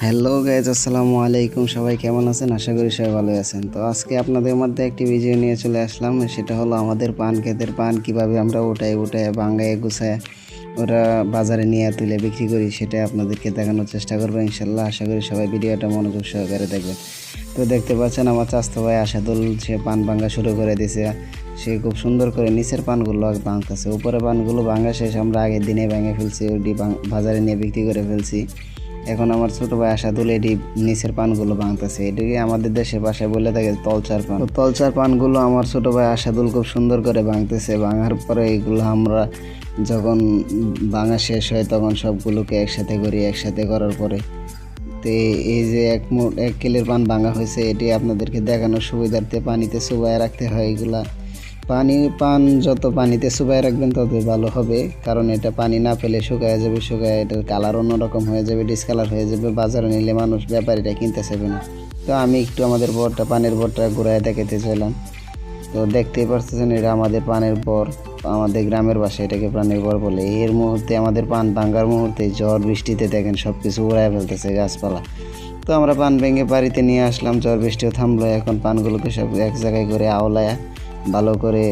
Hello guys, আসসালামু আলাইকুম। সবাই কেমন আছেন? আশা করি সবাই ভালো আছেন। তো আজকে আপনাদের মধ্যে একটি ভিডিও নিয়ে চলে আসলাম। সেটা হলো আমাদের পান ক্ষেতের পান কীভাবে আমরা উঠাই ভাঙায় গুছায় ওরা বাজারে নিয়ে তুলে বিক্রি করি, সেটা আপনাদেরকে দেখানোর চেষ্টা করবো ইনশাল্লাহ। আশা করি সবাই ভিডিওটা মনোযোগ সহকারে দেখবেন। তো দেখতে পাচ্ছেন আমার চাচাতো ভাই আশাদুল, সে পান ভাঙা শুরু করে দিয়েছে। সে খুব সুন্দর করে নিচের পানগুলো ভাঙতেছে, উপরে পানগুলো ভাঙা শেষ, আমরা আগের দিনে ভেঙে ফেলছি, ওটি বাজারে নিয়ে বিক্রি করে ফেলছি। এখন আমার ছোটো ভাই আশাদুল এটি নিচের পানগুলো ভাঙতেছে। এটিকে আমাদের দেশের ভাষায় বলে থাকে তলচার পান। তো তলচার পানগুলো আমার ছোটো ভাই আশাদুল খুব সুন্দর করে ভাঙতেছে। ভাঙার পরে এইগুলো আমরা যখন ভাঙা শেষ হয় তখন সবগুলোকে একসাথে করি। একসাথে করার পরে তো এই যে এক কিলোর পান ভাঙা হয়েছে, এটি আপনাদেরকে দেখানোর সুবিধার্থে পানিতে চুবায় রাখতে হয়। এগুলা পান যত পানিতে চুবাই রাখবেন ততই ভালো হবে, কারণ এটা পানি না পেলে শুকায় যাবে। শুকায় এটার কালার অন্যরকম হয়ে যাবে, ডিসকালার হয়ে যাবে। বাজারে নিলে মানুষ ব্যাপারীরা কিনতে চাইবে না। তো আমি একটু আমাদের পানের বরটা ঘুরায় দেখাতে চাইলাম। তো দেখতেই পারতেছেন, এটা আমাদের পানের বর। আমাদের গ্রামের বাসায় এটাকে পানের বর বলে। এর মুহূর্তে আমাদের পান ভাঙার মুহূর্তে ঝড় বৃষ্টিতে দেখেন সব কিছু উড়ায় ফেলতেছে গাছপালা। তো আমরা পান ভেঙে বাড়িতে নিয়ে আসলাম, ঝড় বৃষ্টিও থামলো। এখন পানগুলোকে সব এক জায়গায় করে আওলায়া ভালো করে,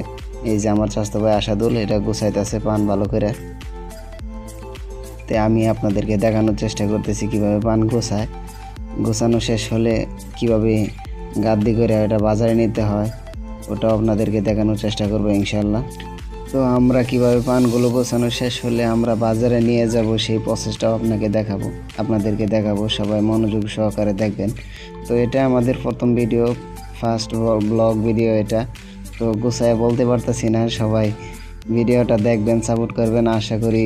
এই যে আমার চাচাতো ভাই আশাদুল এটা গুছাইতেছে পান ভালো করে। তো আমি আপনাদেরকে দেখানোর চেষ্টা করতেছি কিভাবে পান গোছানো শেষ হলে কিভাবে গাদ্দি করে এটা বাজারে নিতে হয়, ওটাও আপনাদেরকে দেখানোর চেষ্টা করবো ইনশাল্লাহ। তো আমরা কিভাবে পানগুলো গোছানো শেষ হলে আমরা বাজারে নিয়ে যাব, সেই প্রসেসটাও আপনাদেরকে দেখাবো। সবাই মনোযোগ সহকারে দেখবেন। তো এটা আমাদের প্রথম ভিডিও, ফার্স্ট ব্লগ ভিডিও এটা। তো গুছায় বলতে পারতেছি না, সবাই ভিডিওটা দেখবেন, সাপোর্ট করবেন। আশা করি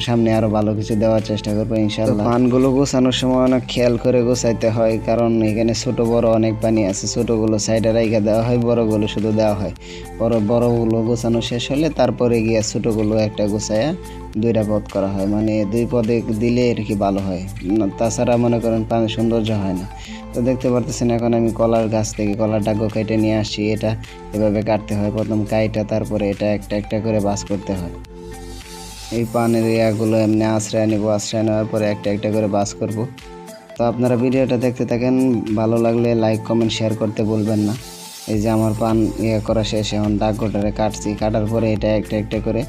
সামনে আরও ভালো কিছু দেওয়ার চেষ্টা করবো ইনশাল্লাহ। পানগুলো গোছানোর সময় অনেক খেয়াল করে গোছাইতে হয়, কারণ এখানে ছোট বড় অনেক পানি আছে। ছোটোগুলো সাইডে রাইখা দেওয়া হয়, বড়গুলো শুধু দেওয়া হয়। বড়গুলো গোছানো শেষ হলে তারপরে গিয়ে ছোটোগুলো একটা গোছায়া দুইটা পদ করা হয়, মানে দুই পদে দিলে আর কি ভালো হয়। তাছাড়া মনে করেন পানির সৌন্দর্য হয় না। তো দেখতে পারতেছেন এখন আমি কলার গাছ থেকে কলার ডাগো কেটে নিয়ে আসছি। এটা এভাবে কাটতে হয়, প্রথম কাইটা তারপরে এটা একটা একটা করে বাস করতে হয়। এই পানের ইয়াগুলো এমনি আশ্রয় নেব, আশ্রয় নেওয়ার পরে একটা একটা করে বাস করব। তো আপনারা ভিডিওটা দেখতে থাকেন, ভালো লাগলে লাইক কমেন্ট শেয়ার করতে বলবেন না। এই যে আমার পান করা শেষ, এখন ডাগোটারে কাটছি। কাটার পরে এটা একটা একটা করে,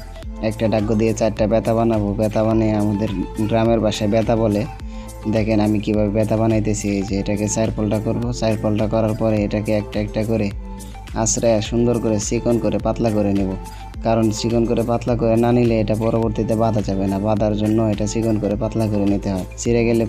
একটা ডাগো দিয়ে 4টা বেতা বানাবো। বেতা বানিয়ে আমাদের গ্রামের ভাষায় বেতা বলে। দেখেন আমি কিভাবে বেতা বানাইতেছি। এই যে এটাকে 4 পাল্টা করবো। 4 পাল্টা করার পরে এটাকে একটা একটা করে আশ্রয় সুন্দর করে চিকন করে পাতলা করে নেব, কারণ চিকন করে পাতলা করে না নিলে এটা পরবর্তীতে বাঁধা যাবে না। বাঁধার জন্য এটা চিকন করে পাতলা করে নিতে হয়, ছিঁড়ে গেলে